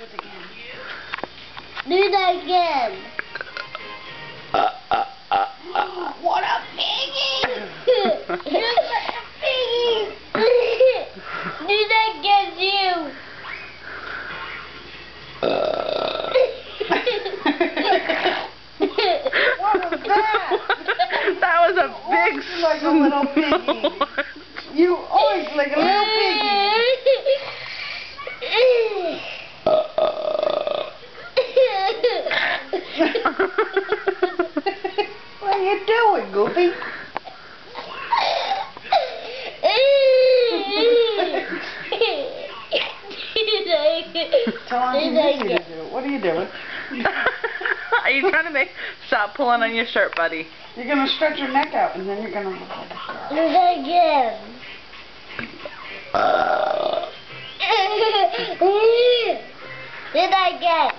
Do that again. What a piggy! You're such a piggy! Do that again, you. What was that? That was a big Like a little piggy. You always like a little piggy. What are you doing, Goofy? Tell Auntie Missy to do it. What are you doing? Are you trying to stop pulling on your shirt, buddy? You're going to stretch your neck out and then you're going to... Do that again. Do that again.